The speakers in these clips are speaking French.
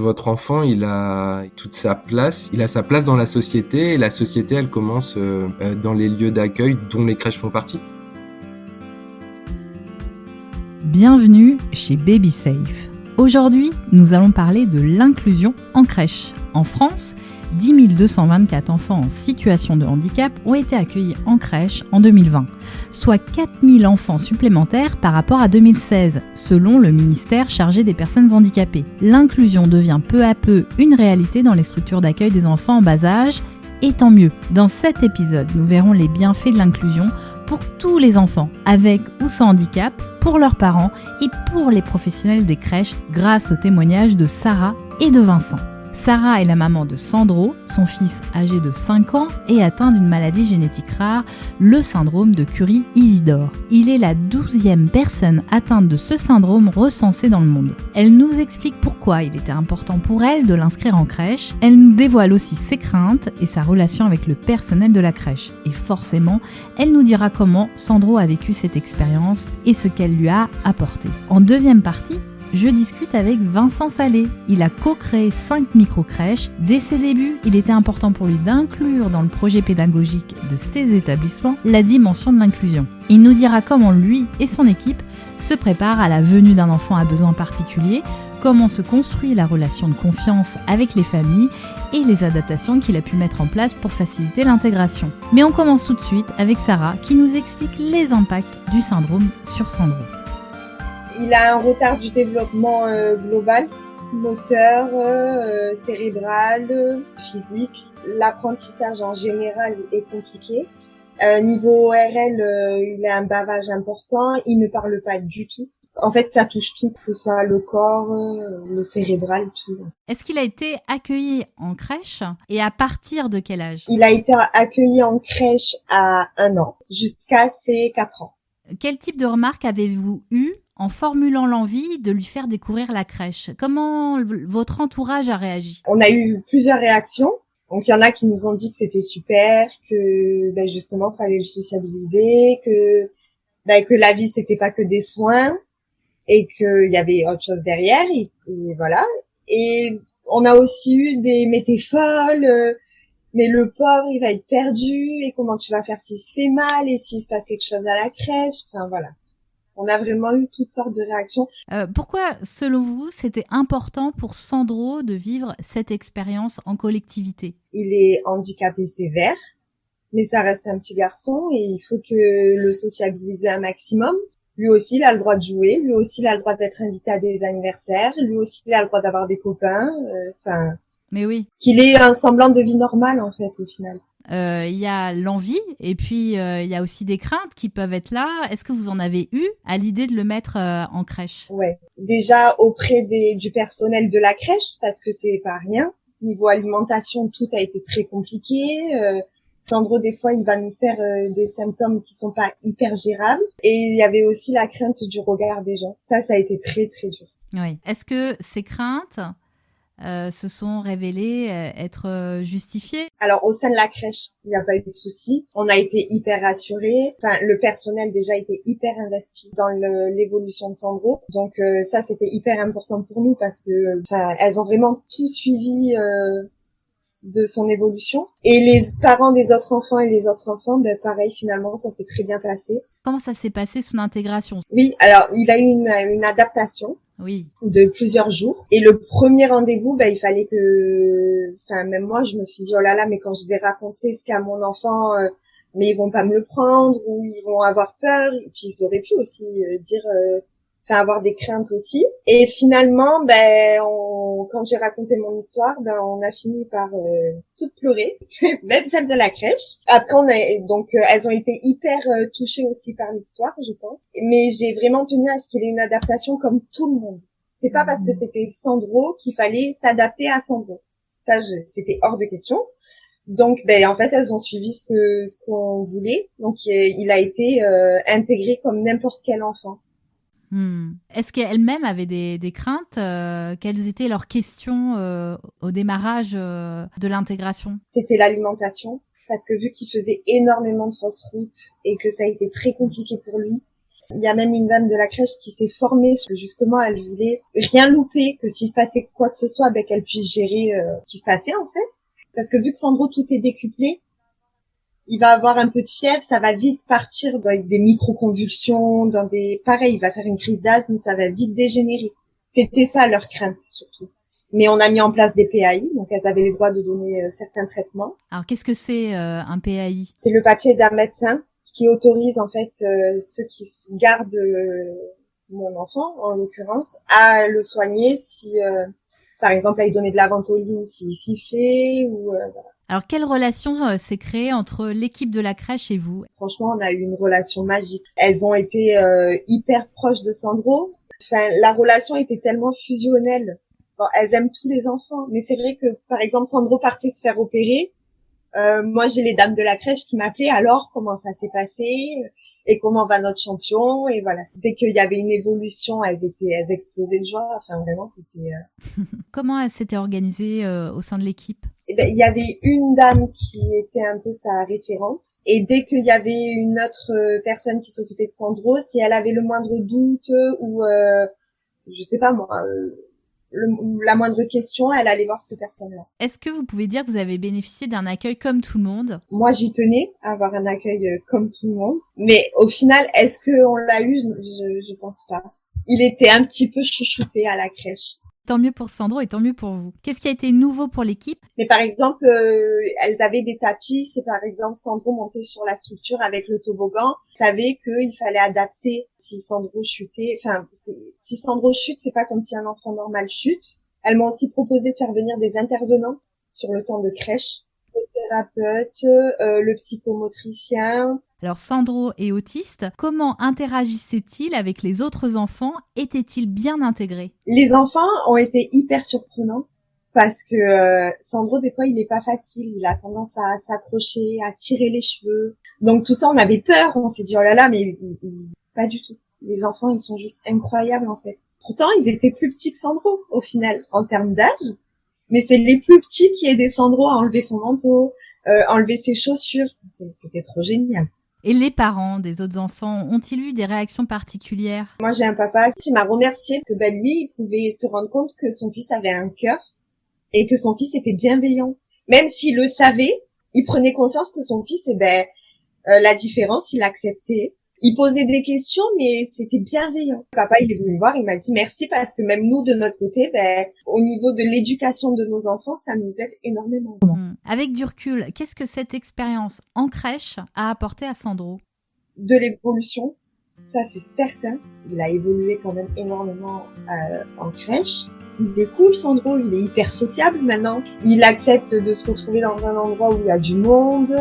votre enfant, il a toute sa place, il a sa place dans la société et la société, elle commence dans les lieux d'accueil dont les crèches font partie. Bienvenue chez Baby Safe. Aujourd'hui, nous allons parler de l'inclusion en crèche. En France, 10 224 enfants en situation de handicap ont été accueillis en crèche en 2020, soit 4 000 enfants supplémentaires par rapport à 2016, selon le ministère chargé des personnes handicapées. L'inclusion devient peu à peu une réalité dans les structures d'accueil des enfants en bas âge, et tant mieux. Dans cet épisode, nous verrons les bienfaits de l'inclusion pour tous les enfants, avec ou sans handicap, pour leurs parents et pour les professionnels des crèches, grâce au témoignage de Sarah et de Vincent. Sarah est la maman de Sandro, son fils âgé de 5 ans et atteint d'une maladie génétique rare, le syndrome de Curie-Isidore. Il est la 12e personne atteinte de ce syndrome recensée dans le monde. Elle nous explique pourquoi il était important pour elle de l'inscrire en crèche. Elle nous dévoile aussi ses craintes et sa relation avec le personnel de la crèche. Et forcément, elle nous dira comment Sandro a vécu cette expérience et ce qu'elle lui a apporté. En deuxième partie, je discute avec Vincent Salé. Il a co-créé 5 micro-crèches. Dès ses débuts, il était important pour lui d'inclure dans le projet pédagogique de ses établissements la dimension de l'inclusion. Il nous dira comment lui et son équipe se préparent à la venue d'un enfant à besoins particuliers, comment se construit la relation de confiance avec les familles et les adaptations qu'il a pu mettre en place pour faciliter l'intégration. Mais on commence tout de suite avec Sarah qui nous explique les impacts du syndrome sur Sandro. Il a un retard du développement global, moteur, cérébral, physique. L'apprentissage en général est compliqué. Niveau ORL, il a un bavage important. Il ne parle pas du tout. En fait, ça touche tout, que ce soit le corps, le cérébral, tout. Est-ce qu'il a été accueilli en crèche et à partir de quel âge ? Il a été accueilli en crèche à 1 an, jusqu'à ses 4 ans. Quel type de remarques avez-vous eu en formulant l'envie de lui faire découvrir la crèche? Comment votre entourage a réagi? On a eu plusieurs réactions. Donc il y en a qui nous ont dit que c'était super, que justement fallait le sociabiliser, que la vie c'était pas que des soins et qu'il y avait autre chose derrière et voilà. Et on a aussi eu des mais t'es folle, mais le pauvre il va être perdu et comment tu vas faire s'il se fait mal et s'il se passe quelque chose à la crèche, enfin voilà. On a vraiment eu toutes sortes de réactions. Pourquoi, selon vous, c'était important pour Sandro de vivre cette expérience en collectivité ? Il est handicapé sévère, mais ça reste un petit garçon et il faut que le sociabiliser un maximum. Lui aussi, il a le droit de jouer. Lui aussi, il a le droit d'être invité à des anniversaires. Lui aussi, il a le droit d'avoir des copains. Mais oui. Qu'il ait un semblant de vie normale, en fait, au final. Il y a l'envie et puis il y a aussi des craintes qui peuvent être là. Est-ce que vous en avez eu à l'idée de le mettre en crèche ? Ouais, déjà auprès du personnel de la crèche parce que c'est pas rien. Niveau alimentation, tout a été très compliqué. Sandro, des fois, il va nous faire des symptômes qui sont pas hyper gérables. Et il y avait aussi la crainte du regard des gens. Ça a été très très dur. Oui. Est-ce que ces craintes se sont révélées être justifiées? Alors au sein de la crèche, il n'y a pas eu de souci. On a été hyper rassurés. Enfin, le personnel déjà était hyper investi dans l'évolution de Sandro. Donc ça c'était hyper important pour nous parce que elles ont vraiment tout suivi de son évolution. Et les parents des autres enfants et les autres enfants, pareil finalement ça s'est très bien passé. Comment ça s'est passé son intégration? Oui, alors il a eu une adaptation. Oui. De plusieurs jours. Et le premier rendez-vous, il fallait même moi, je me suis dit, oh là là, mais quand je vais raconter ce qu'a mon enfant, mais ils vont pas me le prendre, ou ils vont avoir peur. Et puis, j'aurais pu aussi avoir des craintes aussi. Et finalement, quand j'ai raconté mon histoire, on a fini par toutes pleurer, même celle de la crèche. Après, elles ont été hyper touchées aussi par l'histoire, je pense. Mais j'ai vraiment tenu à ce qu'il ait une adaptation comme tout le monde. C'est pas parce que c'était Sandro qu'il fallait s'adapter à Sandro. Ça, c'était hors de question. Donc, en fait, elles ont suivi ce qu'on voulait. Donc, il a été intégré comme n'importe quel enfant. Est-ce qu'elles-mêmes avaient des craintes? Quelles étaient leurs questions au démarrage de l'intégration? C'était l'alimentation, parce que vu qu'il faisait énormément de fausses routes et que ça a été très compliqué pour lui, Il y a même une dame de la crèche qui s'est formée, parce que justement, elle voulait rien louper, que s'il se passait quoi que ce soit, qu'elle puisse gérer ce qui se passait en fait. Parce que vu que Sandro, tout est décuplé, il va avoir un peu de fièvre, ça va vite partir dans des micro-convulsions, pareil, il va faire une crise d'asthme, ça va vite dégénérer. C'était ça leur crainte, surtout. Mais on a mis en place des PAI, donc elles avaient le droit de donner certains traitements. Alors, qu'est-ce que c'est un PAI ? C'est le papier d'un médecin qui autorise, en fait, ceux qui gardent mon enfant, en l'occurrence, à le soigner si, par exemple, à lui donner de la ventoline s'il sifflait ou... voilà. Alors, quelle relation s'est créée entre l'équipe de la crèche et vous ? Franchement, on a eu une relation magique. Elles ont été hyper proches de Sandro. Enfin, la relation était tellement fusionnelle. Bon, elles aiment tous les enfants, mais c'est vrai que, par exemple, Sandro partait se faire opérer. Moi, j'ai les dames de la crèche qui m'appelaient. Alors, comment ça s'est passé ? Et comment va notre champion ? Et voilà. Dès qu'il y avait une évolution, elles explosaient de joie. Enfin, vraiment, c'était... Comment elle s'était organisée au sein de l'équipe ? Il y avait une dame qui était un peu sa référente. Et dès qu'il y avait une autre personne qui s'occupait de Sandro, si elle avait le moindre doute ou, je sais pas moi, la moindre question, elle allait voir cette personne-là. Est-ce que vous pouvez dire que vous avez bénéficié d'un accueil comme tout le monde ? Moi, j'y tenais à avoir un accueil comme tout le monde. Mais au final, est-ce qu'on l'a eu ? Je pense pas. Il était un petit peu chouchouté à la crèche. Tant mieux pour Sandro et tant mieux pour vous. Qu'est-ce qui a été nouveau pour l'équipe ? Mais par exemple, elles avaient des tapis. C'est par exemple Sandro montait sur la structure avec le toboggan. Savait qu'il fallait adapter si Sandro chutait. Enfin, si Sandro chute, c'est pas comme si un enfant normal chute. Elles m'ont aussi proposé de faire venir des intervenants sur le temps de crèche. Le thérapeute, le psychomotricien. Alors Sandro est autiste, comment interagissait-il avec les autres enfants ? Était-il bien intégré ? Les enfants ont été hyper surprenants parce que Sandro, des fois, il est pas facile. Il a tendance à s'accrocher, à tirer les cheveux. Donc tout ça, on avait peur. On s'est dit, oh là là, mais pas du tout. Les enfants, ils sont juste incroyables en fait. Pourtant, ils étaient plus petits que Sandro au final, en termes d'âge. Mais c'est les plus petits qui aidaient Sandro à enlever son manteau, enlever ses chaussures. C'était trop génial. Et les parents des autres enfants ont-ils eu des réactions particulières ? Moi, j'ai un papa qui m'a remercié que lui, il pouvait se rendre compte que son fils avait un cœur et que son fils était bienveillant. Même s'il le savait, il prenait conscience que son fils, la différence, il l'acceptait. Il posait des questions, mais c'était bienveillant. Papa, il est venu me voir, il m'a dit merci parce que même nous, de notre côté, au niveau de l'éducation de nos enfants, ça nous aide énormément. Avec du recul, qu'est-ce que cette expérience en crèche a apporté à Sandro ? De l'évolution, ça c'est certain. Il a évolué quand même énormément en crèche. Il est cool, Sandro, il est hyper sociable maintenant. Il accepte de se retrouver dans un endroit où il y a du monde,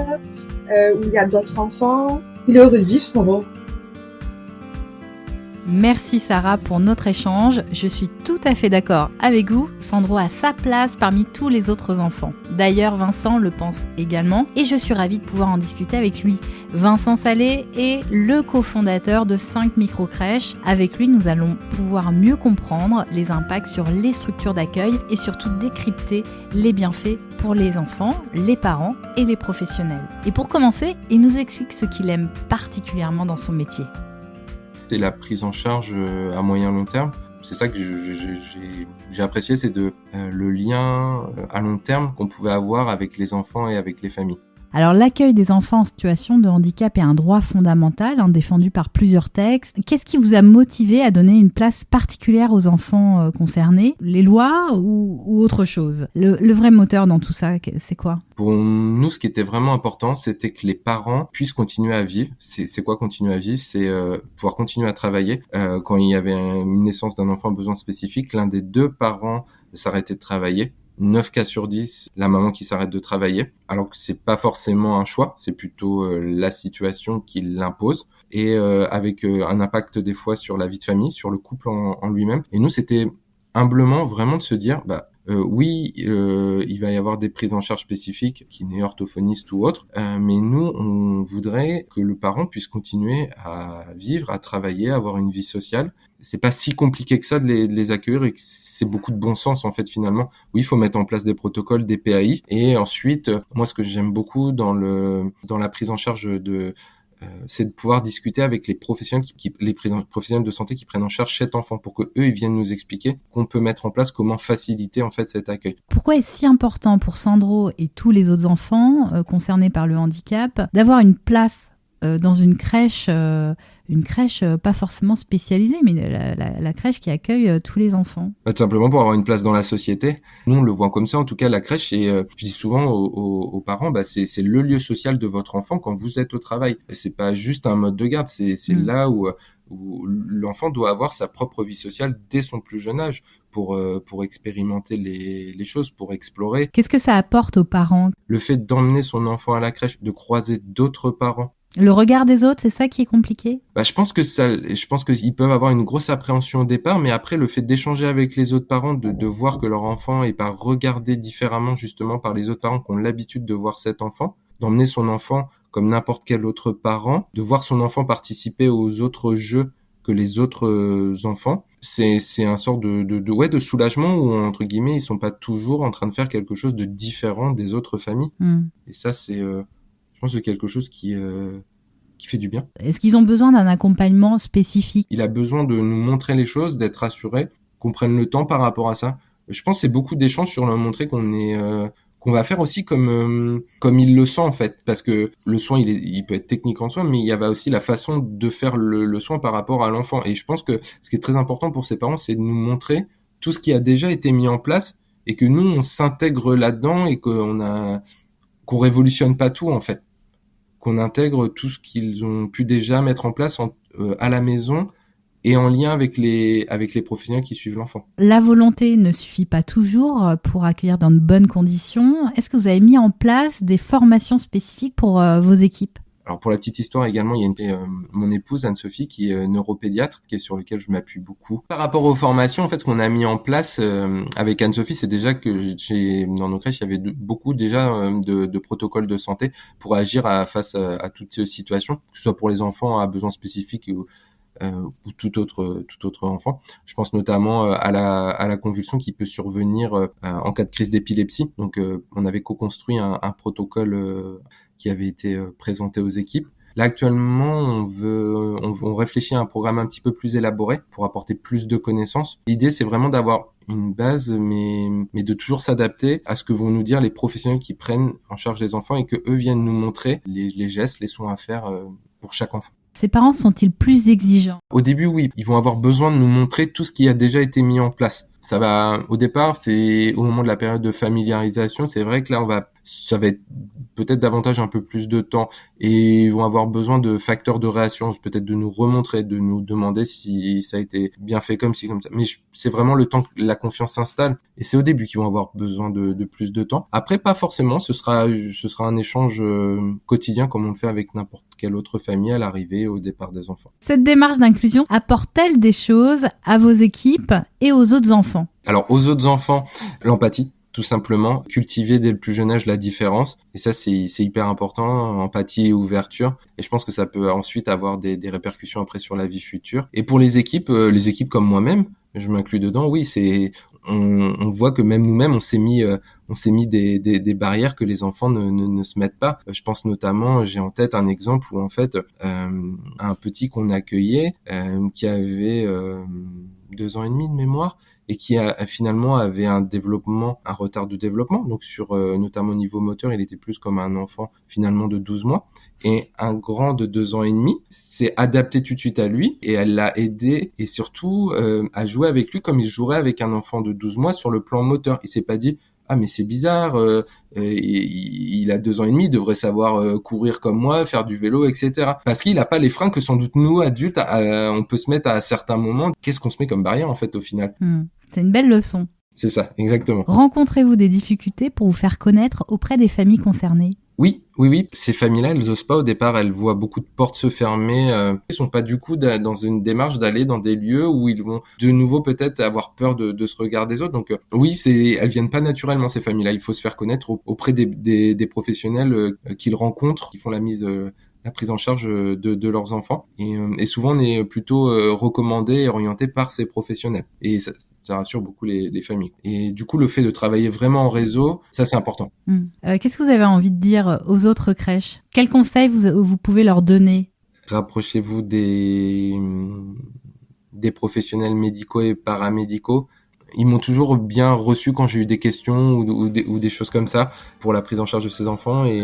où il y a d'autres enfants. Il est heureux de vivre, Sandro. Merci Sarah pour notre échange. Je suis tout à fait d'accord avec vous. Sandro a sa place parmi tous les autres enfants. D'ailleurs, Vincent le pense également et je suis ravie de pouvoir en discuter avec lui. Vincent Salé est le cofondateur de 5 microcrèches. Avec lui, nous allons pouvoir mieux comprendre les impacts sur les structures d'accueil et surtout décrypter les bienfaits pour les enfants, les parents et les professionnels. Et pour commencer, il nous explique ce qu'il aime particulièrement dans son métier. C'est la prise en charge à moyen long terme. C'est ça que j'ai apprécié, c'est le lien à long terme qu'on pouvait avoir avec les enfants et avec les familles. Alors l'accueil des enfants en situation de handicap est un droit fondamental, défendu par plusieurs textes. Qu'est-ce qui vous a motivé à donner une place particulière aux enfants concernés ? Les lois ou autre chose ? Le vrai moteur dans tout ça, c'est quoi ? Pour nous, ce qui était vraiment important, c'était que les parents puissent continuer à vivre. C'est quoi continuer à vivre ? C'est pouvoir continuer à travailler. Quand il y avait une naissance d'un enfant à besoin spécifique, l'un des 2 parents s'arrêtait de travailler. 9 cas sur 10, la maman qui s'arrête de travailler, alors que c'est pas forcément un choix, c'est plutôt la situation qui l'impose, et avec un impact des fois sur la vie de famille, sur le couple en lui-même. Et nous, c'était humblement vraiment de se dire, oui, il va y avoir des prises en charge spécifiques, kiné, orthophoniste ou autre, mais nous, on voudrait que le parent puisse continuer à vivre, à travailler, à avoir une vie sociale. C'est pas si compliqué que ça de les accueillir et que c'est beaucoup de bon sens en fait finalement. Oui, il faut mettre en place des protocoles, des PAI, et ensuite, moi ce que j'aime beaucoup dans la prise en charge c'est de pouvoir discuter avec les professionnels professionnels de santé qui prennent en charge cet enfant pour que eux ils viennent nous expliquer qu'on peut mettre en place, comment faciliter en fait cet accueil. Pourquoi est-ce si important pour Sandro et tous les autres enfants concernés par le handicap d'avoir une place dans une crèche pas forcément spécialisée, mais la crèche qui accueille tous les enfants? Tout simplement pour avoir une place dans la société. Nous, on le voit comme ça. En tout cas, la crèche, je dis souvent aux parents, c'est le lieu social de votre enfant quand vous êtes au travail. C'est pas juste un mode de garde, c'est là où l'enfant doit avoir sa propre vie sociale dès son plus jeune âge pour expérimenter les choses, pour explorer. Qu'est-ce que ça apporte aux parents? Le fait d'emmener son enfant à la crèche, de croiser d'autres parents. Le regard des autres, c'est ça qui est compliqué? Je pense qu'ils peuvent avoir une grosse appréhension au départ, mais après le fait d'échanger avec les autres parents, de voir que leur enfant est pas regardé différemment justement par les autres parents qui ont l'habitude de voir cet enfant, d'emmener son enfant comme n'importe quel autre parent, de voir son enfant participer aux autres jeux que les autres enfants, c'est un sort de soulagement où entre guillemets ils sont pas toujours en train de faire quelque chose de différent des autres familles. Et ça je pense que c'est quelque chose qui fait du bien. Est-ce qu'ils ont besoin d'un accompagnement spécifique? Il a besoin de nous montrer les choses, d'être rassuré, qu'on prenne le temps par rapport à ça. Je pense que c'est beaucoup d'échanges sur leur montrer qu'on va faire aussi comme il le sent en fait, parce que le soin il peut être technique en soi, mais il y a aussi la façon de faire le soin par rapport à l'enfant. Et je pense que ce qui est très important pour ses parents, c'est de nous montrer tout ce qui a déjà été mis en place et que nous on s'intègre là-dedans et qu'on révolutionne pas tout en fait. Qu'on intègre tout ce qu'ils ont pu déjà mettre en place à la maison et en lien avec les professionnels qui suivent l'enfant. La volonté ne suffit pas toujours pour accueillir dans de bonnes conditions. Est-ce que vous avez mis en place des formations spécifiques pour vos équipes? Alors pour la petite histoire également, il y a mon épouse Anne-Sophie qui est neuropédiatre, sur lequel je m'appuie beaucoup. Par rapport aux formations, en fait, ce qu'on a mis en place avec Anne-Sophie, c'est déjà que dans nos crèches, il y avait beaucoup déjà de protocoles de santé pour agir face à toute situation, que ce soit pour les enfants à besoins spécifiques ou tout autre enfant. Je pense notamment à la convulsion qui peut survenir en cas de crise d'épilepsie. Donc on avait co-construit un protocole qui avait été présenté aux équipes. Là actuellement, on réfléchit à un programme un petit peu plus élaboré pour apporter plus de connaissances. L'idée, c'est vraiment d'avoir une base, mais de toujours s'adapter à ce que vont nous dire les professionnels qui prennent en charge les enfants et que eux viennent nous montrer les gestes, les soins à faire pour chaque enfant. Ces parents sont-ils plus exigeants? Au début, oui. Ils vont avoir besoin de nous montrer tout ce qui a déjà été mis en place. Au départ, c'est au moment de la période de familiarisation, c'est vrai que là, ça va être peut-être davantage un peu plus de temps et ils vont avoir besoin de facteurs de réassurance, peut-être de nous remontrer, de nous demander si ça a été bien fait comme ça. Mais c'est vraiment le temps que la confiance s'installe et c'est au début qu'ils vont avoir besoin de plus de temps. Après, pas forcément, ce sera un échange quotidien comme on le fait avec n'importe quelle autre famille à l'arrivée, au départ des enfants. Cette démarche d'inclusion apporte-t-elle des choses à vos équipes et aux autres enfants? Alors, aux autres enfants, l'empathie. Tout simplement, cultiver dès le plus jeune âge la différence. Et ça, c'est hyper important, empathie et ouverture. Et je pense que ça peut ensuite avoir des répercussions après sur la vie future. Et pour les équipes comme moi-même, je m'inclus dedans, oui, on voit que même nous-mêmes, on s'est mis des barrières que les enfants ne se mettent pas. Je pense notamment, j'ai en tête un exemple où en fait, un petit qu'on accueillait, qui avait 2 ans et demi de mémoire, et qui finalement avait un retard de développement, donc sur notamment au niveau moteur, il était plus comme un enfant finalement de 12 mois, et un grand de 2 ans et demi s'est adapté tout de suite à lui, et elle l'a aidé, et surtout à jouer avec lui comme il jouerait avec un enfant de 12 mois sur le plan moteur. Il s'est pas dit « Ah mais c'est bizarre, il a 2 ans et demi, il devrait savoir courir comme moi, faire du vélo, etc. » Parce qu'il a pas les freins que sans doute nous, adultes, on peut se mettre à certains moments. Qu'est-ce qu'on se met comme barrière en fait au final? C'est une belle leçon. C'est ça, exactement. Rencontrez-vous des difficultés pour vous faire connaître auprès des familles concernées? Oui. Ces familles-là, elles osent pas au départ. Elles voient beaucoup de portes se fermer. Ils sont pas du coup dans une démarche d'aller dans des lieux où ils vont de nouveau peut-être avoir peur de ce regard des autres. Donc oui, elles viennent pas naturellement ces familles-là. Il faut se faire connaître auprès des professionnels qu'ils rencontrent, qui font la prise en charge de leurs enfants. Et souvent, on est plutôt recommandé et orienté par ces professionnels. Et ça rassure beaucoup les familles. Et du coup, le fait de travailler vraiment en réseau, ça, c'est important. Qu'est-ce que vous avez envie de dire aux autres crèches? Quels conseils vous pouvez leur donner? rapprochez-vous des professionnels médicaux et paramédicaux. Ils m'ont toujours bien reçu quand j'ai eu des questions ou des choses comme ça pour la prise en charge de ces enfants, et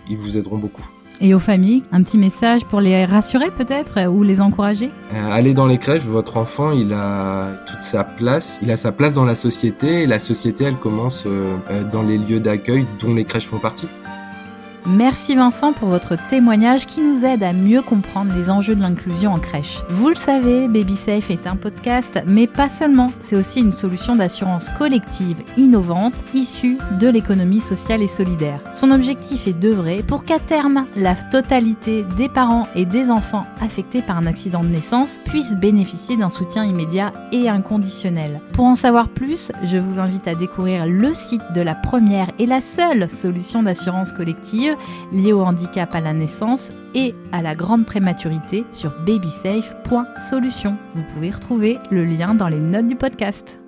ils vous aideront beaucoup. Et aux familles, un petit message pour les rassurer peut-être ou les encourager ? Allez dans les crèches, votre enfant il a toute sa place, il a sa place dans la société, et la société elle commence dans les lieux d'accueil dont les crèches font partie. Merci Vincent pour votre témoignage qui nous aide à mieux comprendre les enjeux de l'inclusion en crèche. Vous le savez, BabySafe est un podcast, mais pas seulement. C'est aussi une solution d'assurance collective innovante issue de l'économie sociale et solidaire. Son objectif est d'œuvrer pour qu'à terme, la totalité des parents et des enfants affectés par un accident de naissance puissent bénéficier d'un soutien immédiat et inconditionnel. Pour en savoir plus, je vous invite à découvrir le site de la première et la seule solution d'assurance collective liées au handicap à la naissance et à la grande prématurité sur babysafe.solution. Vous pouvez retrouver le lien dans les notes du podcast.